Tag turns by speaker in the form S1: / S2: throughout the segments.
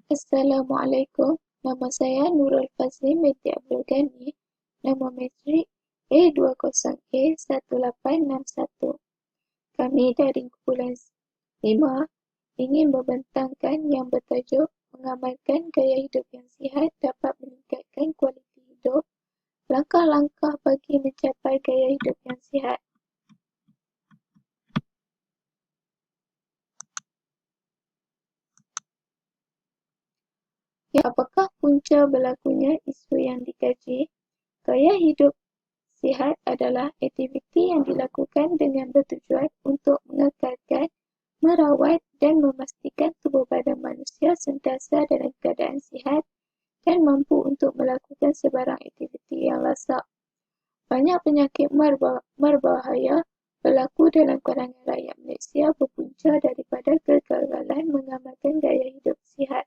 S1: Assalamualaikum, nama saya Nurul Fazli binti Abdul Ghani, nama matrik A20A1861. Kami dari kumpulan 5 ingin membentangkan yang bertajuk mengamalkan gaya hidup yang sihat dapat meningkatkan kualiti hidup, langkah-langkah bagi mencapai gaya hidup yang sihat. Apakah punca berlakunya isu yang dikaji? Gaya hidup sihat adalah aktiviti yang dilakukan dengan bertujuan untuk mengekalkan, merawat dan memastikan tubuh badan manusia sentiasa dalam keadaan sihat dan mampu untuk melakukan sebarang aktiviti yang lasak. Banyak penyakit berbahaya berlaku dalam kalangan rakyat Malaysia berpunca daripada kegagalan mengamalkan gaya hidup sihat.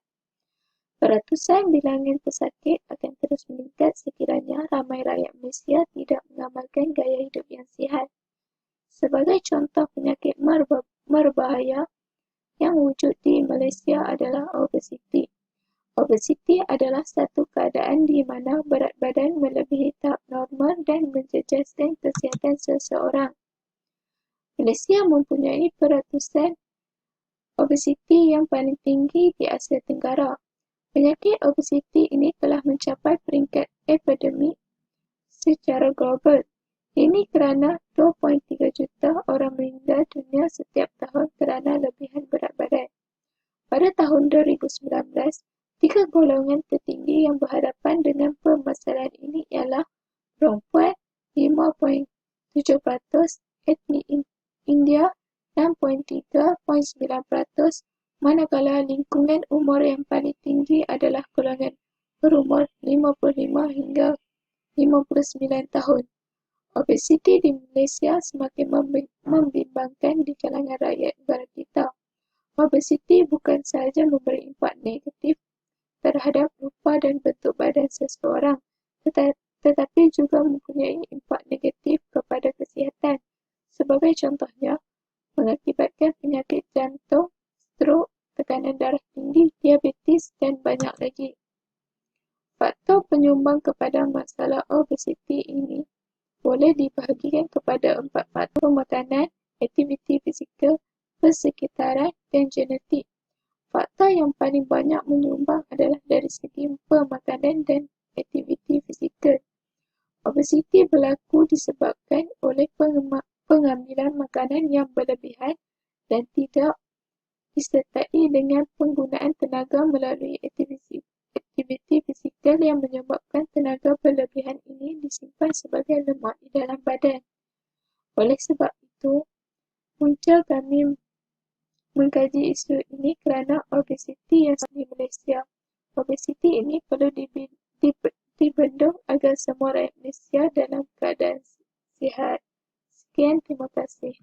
S1: Peratusan bilangan pesakit akan terus meningkat sekiranya ramai rakyat Malaysia tidak mengamalkan gaya hidup yang sihat. Sebagai contoh penyakit berbahaya yang wujud di Malaysia adalah obesiti. Obesiti adalah satu keadaan di mana berat badan melebihi tahap normal dan menjejaskan kesihatan seseorang. Malaysia mempunyai peratusan obesiti yang paling tinggi di Asia Tenggara. Penyakit obesiti ini telah mencapai peringkat epidemik secara global. Ini kerana 2.3 juta orang meninggal dunia setiap tahun kerana lebihan berat badan. Pada tahun 2019, 3 golongan tertinggi yang berhadapan dengan permasalahan ini ialah perempuan 5.7%, etnik India 6.3.9%, manakala lingkungan umur yang paling tinggi adalah golongan berumur 55 hingga 59 tahun. Obesiti di Malaysia semakin membimbangkan di kalangan rakyat negara kita. Obesiti bukan sahaja memberi impak negatif terhadap rupa dan bentuk badan seseorang, tetapi juga mempunyai impak negatif kepada kesihatan. Sebagai contohnya, mengakibatkan penyakit jantung, strok, tekanan darah tinggi, diabetes dan banyak lagi. Faktor penyumbang kepada masalah obesiti ini boleh dibahagikan kepada 4 faktor: makanan, aktiviti fizikal, persekitaran dan genetik. Faktor yang paling banyak menyumbang adalah dari segi pemakanan dan aktiviti fizikal. Obesiti berlaku disebabkan oleh pengambilan makanan yang berlebihan dan tidak disertai dengan penggunaan tenaga melalui aktiviti fizikal yang menyebabkan tenaga berlebihan ini disimpan sebagai lemak di dalam badan. Oleh sebab itu, punca kami mengkaji isu ini kerana obesiti yang di Malaysia. Obesiti ini perlu dibendung agar semua rakyat Malaysia dalam keadaan sihat. Sekian, terima kasih.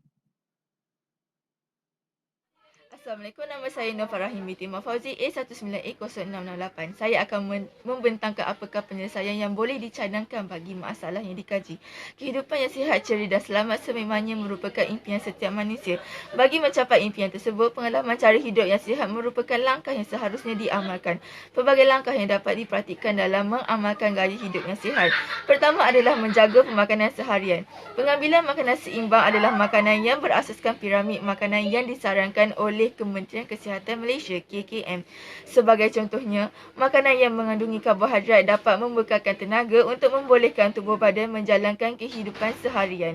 S2: Assalamualaikum, nama saya Nur Farahim binti Fauzi, A19A0668. Saya akan membentangkan apakah penyelesaian yang boleh dicadangkan bagi masalah yang dikaji. Kehidupan yang sihat, ceria dan selamat sememangnya merupakan impian setiap manusia. Bagi mencapai impian tersebut, pengalaman cara hidup yang sihat merupakan langkah yang seharusnya diamalkan. Pelbagai langkah yang dapat diperhatikan dalam mengamalkan gaya hidup yang sihat. Pertama adalah menjaga pemakanan seharian. Pengambilan makanan seimbang adalah makanan yang berasaskan piramid makanan yang disarankan oleh Kementerian Kesihatan Malaysia (KKM). Sebagai contohnya, makanan yang mengandungi karbohidrat dapat membekalkan tenaga untuk membolehkan tubuh badan menjalankan kehidupan seharian.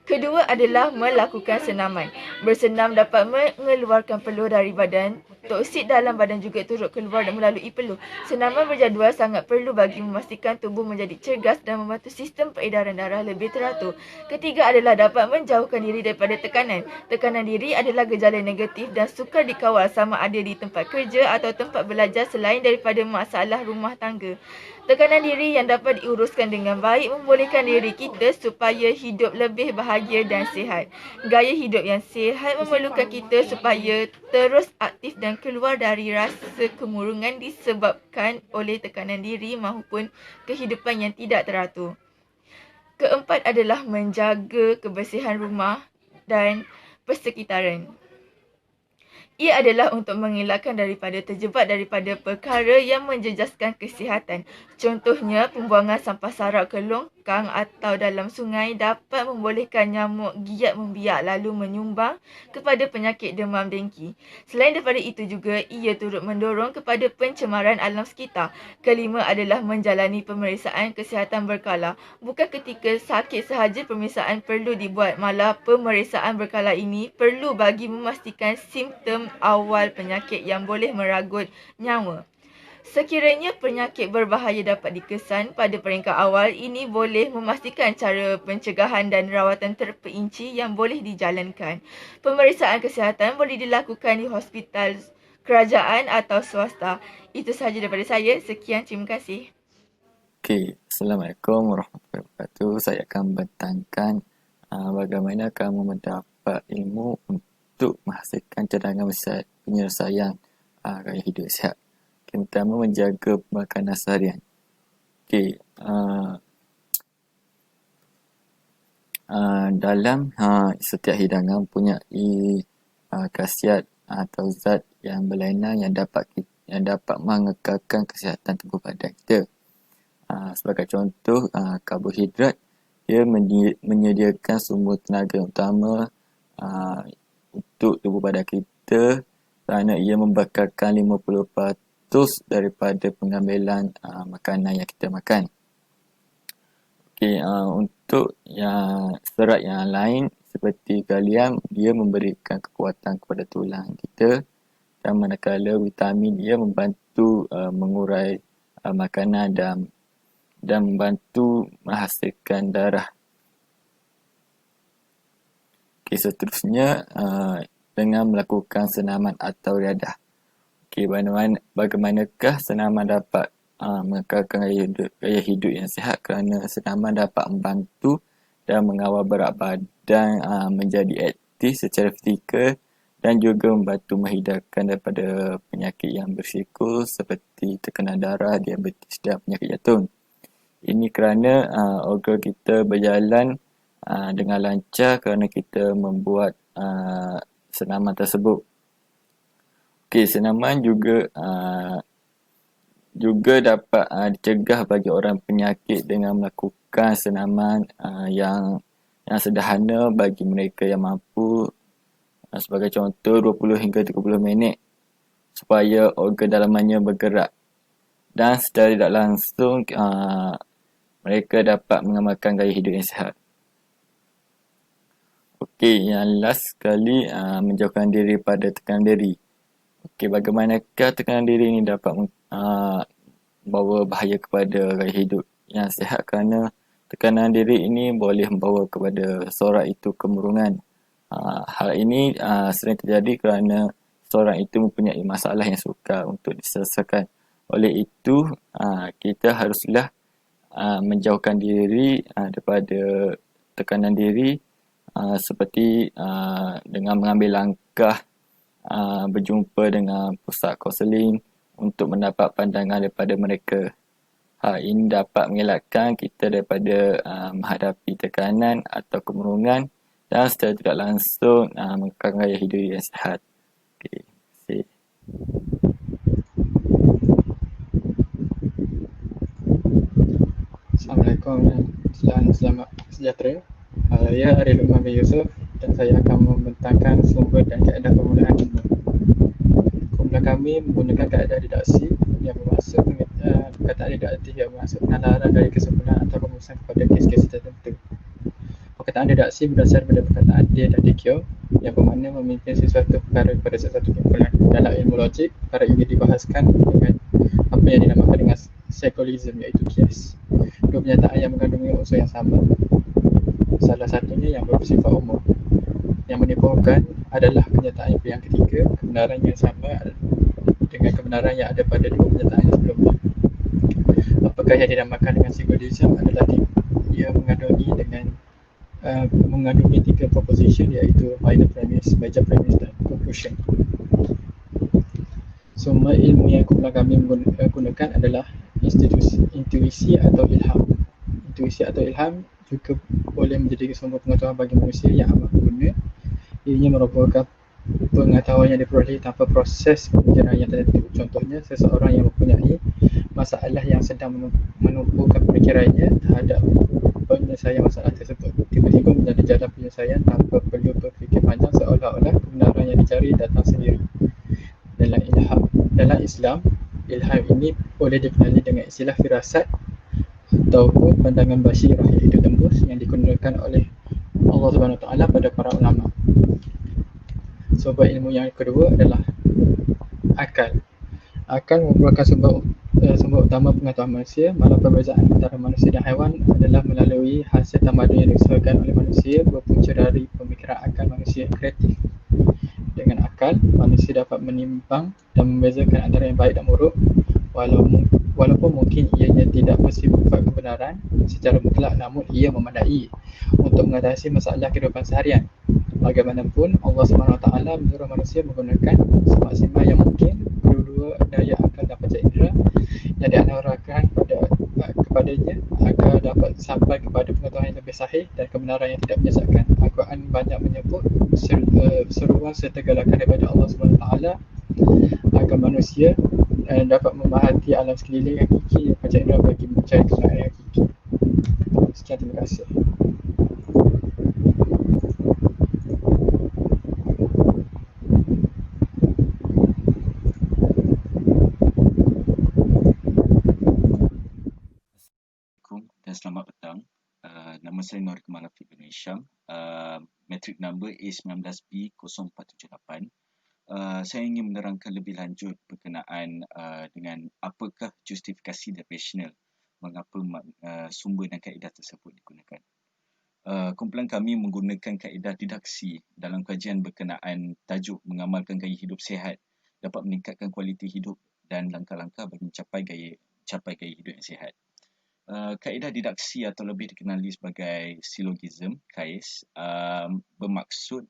S2: Kedua adalah melakukan senaman. Bersenam dapat mengeluarkan peluh dari badan. Toksid dalam badan juga turut keluar dan melalui peluh. Senaman berjadual sangat perlu bagi memastikan tubuh menjadi cergas dan membantu sistem peredaran darah lebih teratur. Ketiga adalah dapat menjauhkan diri daripada tekanan. Tekanan diri adalah gejala negatif dan sukar dikawal sama ada di tempat kerja atau tempat belajar selain daripada masalah rumah tangga. Tekanan diri yang dapat diuruskan dengan baik membolehkan diri kita supaya hidup lebih bahagia dan sihat. Gaya hidup yang sihat memerlukan kita supaya terus aktif dan keluar dari rasa kemurungan disebabkan oleh tekanan diri maupun kehidupan yang tidak teratur. Keempat adalah menjaga kebersihan rumah dan persekitaran. Ia adalah untuk mengelakkan daripada terjebak daripada perkara yang menjejaskan kesihatan. Contohnya, pembuangan sampah sarap ke longkang atau dalam sungai dapat membolehkan nyamuk giat membiak lalu menyumbang kepada penyakit demam dengki. Selain daripada itu juga, ia turut mendorong kepada pencemaran alam sekitar. Kelima adalah menjalani pemeriksaan kesihatan berkala. Bukan ketika sakit sahaja pemeriksaan perlu dibuat, malah pemeriksaan berkala ini perlu bagi memastikan simptom awal penyakit yang boleh meragut nyawa. Sekiranya penyakit berbahaya dapat dikesan pada peringkat awal, ini boleh memastikan cara pencegahan dan rawatan terperinci yang boleh dijalankan. Pemeriksaan kesihatan boleh dilakukan di hospital kerajaan atau swasta. Itu sahaja daripada saya. Sekian, terima kasih.
S3: Okey, Assalamualaikum warahmatullahi wabarakatuh. Saya akan bentangkan bagaimana kamu mendapat ilmu untuk menghasilkan cadangan penyelesaian gaya hidup sihat. Okay, pertama, menjaga makanan seharian. Okey, dalam setiap hidangan mempunyai khasiat atau zat yang berlainan yang dapat mengekalkan kesihatan tubuh badan kita. Sebagai contoh, karbohidrat ia menyediakan sumber tenaga utama untuk tubuh badan kita kerana ia membakarkan 50% daripada pengambilan makanan yang kita makan. Okey, untuk yang serat yang lain seperti kalium, dia memberikan kekuatan kepada tulang kita, dan manakala vitamin ia membantu mengurai makanan dan membantu menghasilkan darah. Okey, seterusnya dengan melakukan senaman atau riadah. Okey, bagaimanakah senaman dapat mengekalkan gaya hidup yang sihat? Kerana senaman dapat membantu dan mengawal berat badan menjadi aktif secara fizikal dan juga membantu menghindarkan daripada penyakit yang berisiko seperti tekanan darah, diabetes dan penyakit jantung. Ini kerana organ kita berjalan dengan lancar kerana kita membuat senaman tersebut. Okey, senaman juga dapat dicegah bagi orang penyakit dengan melakukan senaman yang sederhana bagi mereka yang mampu. Sebagai contoh, 20 hingga 30 minit supaya organ dalamannya bergerak. Dan secara tidak langsung mereka dapat mengamalkan gaya hidup yang sihat. Okey, yang last sekali, menjauhkan diri pada tekanan diri. Okey, bagaimanakah tekanan diri ini dapat membawa bahaya kepada gaya hidup yang sihat? Kerana tekanan diri ini boleh membawa kepada seorang itu kemurungan. Hal ini sering terjadi kerana seorang itu mempunyai masalah yang sukar untuk diselesaikan. Oleh itu, kita haruslah menjauhkan diri daripada tekanan diri seperti dengan mengambil langkah berjumpa dengan pusat kaunseling untuk mendapat pandangan daripada mereka. Hal ini dapat mengelakkan kita daripada menghadapi tekanan atau kemurungan dan secara tidak langsung mengekalkan gaya hidup yang sihat. Okay, terima kasih.
S4: Assalamualaikum dan selamat sejahtera. Saya Ariel Umar bin Yusof dan saya akan membentangkan sumber dan kaedah penggunaan ilmu. Kumpulan kami menggunakan kaedah didaksi yang bermaksud perkataan didaktif yang bermaksud penalaran dari kesempurnaan atau rumusan kepada kes-kes tertentu. Perkataan didaksi berdasar pada perkataan dia dan dikio yang bermakna memimpin sesuatu perkara kepada sesuatu kumpulan. Dalam ilmu logik, perkara ini dibahaskan dengan apa yang dinamakan dengan syllogism, iaitu kias. Dua pernyataan yang mengandungi unsur yang sama, salah satunya yang bersifat umum. Yang menimbulkan adalah kenyataan yang ketiga, kebenaran yang sama dengan kebenaran yang ada pada dua pernyataan yang sebelumnya. Apakah yang dinamakan dengan syllogism adalah dia mengandungi tiga proposition, iaitu minor premise, major premise dan conclusion. Sumber ilmu yang kumpulan kami gunakan adalah intuisi atau ilham. Intuisi atau ilham juga boleh menjadi sumber pengetahuan bagi manusia yang amat berguna. Ianya merupakan pengetahuan yang diperoleh tanpa proses pemikiran yang tertentu. Contohnya, seseorang yang mempunyai masalah yang sedang menumpukan pemikirannya terhadap penyelesaian masalah tersebut, tiba-tiba menjadi jalan penyelesaian tanpa perlu berfikir panjang, seolah-olah kebenaran yang dicari datang sendiri. Dalam Islam, ilham ini boleh dikenali dengan istilah firasat ataupun pandangan basyirah, iaitu tembus yang digunakan oleh Allah Subhanahu Wa Taala pada para ulama. Sumber ilmu yang kedua adalah akal. Akal merupakan sumber utama pengetahuan manusia. Malah perbezaan antara manusia dan haiwan adalah melalui hasil tamadun yang diusahakan oleh manusia berpunca dari pemikiran akal manusia yang kreatif. Dengan akal, manusia dapat menimbang dan membezakan antara yang baik dan buruk, walaupun mungkin ianya tidak bersifat kebenaran secara mutlak, namun ia memadai untuk mengatasi masalah kehidupan seharian. Bagaimanapun, Allah SWT menyuruh manusia menggunakan semaksimal yang mungkin kedua-dua daya akal dan panca indera yang dianugerahkan kepadanya agar dapat sampai kepada pengetahuan yang lebih sahih dan kebenaran yang tidak menyesatkan. Al-Quran banyak menyebut seruan serta galakan daripada Allah SWT agar manusia dapat memerhati alam sekeliling yang hakiki dan panca indera bagi mencari kebenaran yang hakiki. Sekian, terima kasih.
S5: Dan selamat petang. Nama saya Nur Kemal Afiq bin Hisham. Metric number A19B0478. Saya ingin menerangkan lebih lanjut berkenaan dengan apakah justifikasi dan rasional mengapa sumber dan kaedah tersebut digunakan. Kumpulan kami menggunakan kaedah didaksi dalam kajian berkenaan tajuk mengamalkan gaya hidup sihat dapat meningkatkan kualiti hidup dan langkah-langkah bagi mencapai gaya hidup yang sihat. Kaedah didaksi atau lebih dikenali sebagai syllogism, KAIS, bermaksud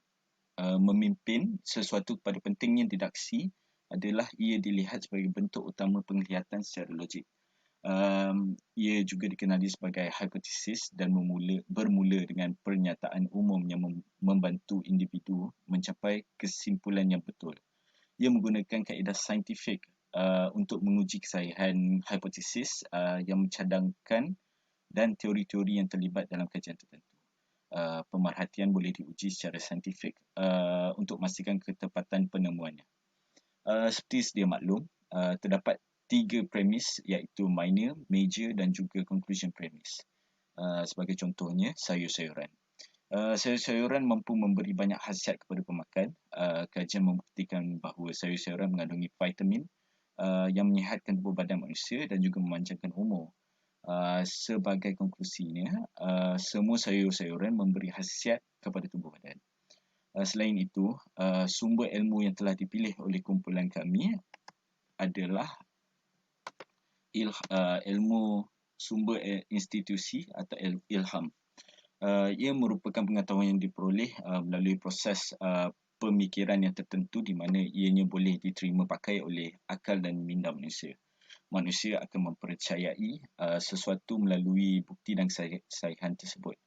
S5: memimpin sesuatu kepada pentingnya didaksi adalah ia dilihat sebagai bentuk utama penglihatan secara logik. Ia juga dikenali sebagai hipotesis dan bermula dengan pernyataan umum yang membantu individu mencapai kesimpulan yang betul. Ia menggunakan kaedah saintifik untuk menguji kesahihan hipotesis yang mencadangkan dan teori-teori yang terlibat dalam kajian tertentu. Pemerhatian boleh diuji secara saintifik untuk memastikan ketepatan penemuannya. Seperti sedia maklum, terdapat 3 premis iaitu minor, major dan juga conclusion premis. Sebagai contohnya, sayur-sayuran. Sayur-sayuran mampu memberi banyak khasiat kepada pemakan. Kajian membuktikan bahawa sayur-sayuran mengandungi vitamin yang menyihatkan tubuh badan manusia dan juga memanjangkan umur. Sebagai konklusinya, semua sayur-sayuran memberi khasiat kepada tubuh badan. Selain itu, sumber ilmu yang telah dipilih oleh kumpulan kami adalah ilmu sumber institusi atau ilham. Ia merupakan pengetahuan yang diperoleh melalui proses pemikiran yang tertentu di mana ianya boleh diterima pakai oleh akal dan minda manusia. Manusia akan mempercayai sesuatu melalui bukti dan kesahihan tersebut.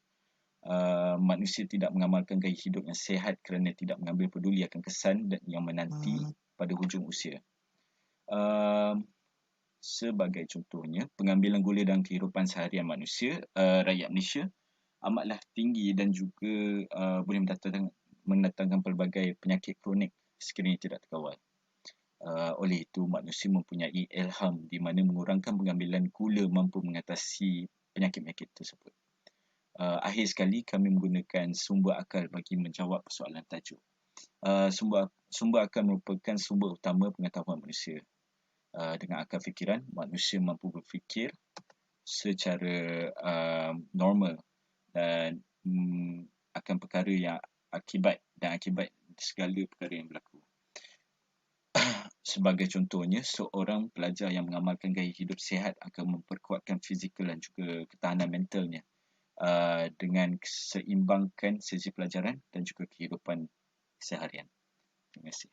S5: Manusia tidak mengamalkan gaya hidup yang sihat kerana tidak mengambil peduli akan kesan yang menanti pada hujung usia. Sebagai contohnya, pengambilan gula dalam kehidupan seharian manusia, rakyat Malaysia amatlah tinggi dan juga boleh mendatangkan pelbagai penyakit kronik sekiranya tidak terkawal. Oleh itu, manusia mempunyai ilham di mana mengurangkan pengambilan gula mampu mengatasi penyakit-penyakit tersebut. Akhir sekali, kami menggunakan sumber akal bagi menjawab persoalan tajuk. Sumber akal merupakan sumber utama pengetahuan manusia. Dengan akal fikiran, manusia mampu berfikir secara normal dan akan perkara yang akibat segala perkara yang berlaku. Sebagai contohnya, seorang pelajar yang mengamalkan gaya hidup sihat akan memperkuatkan fizikal dan juga ketahanan mentalnya dengan seimbangkan sesi pelajaran dan juga kehidupan seharian. Terima kasih.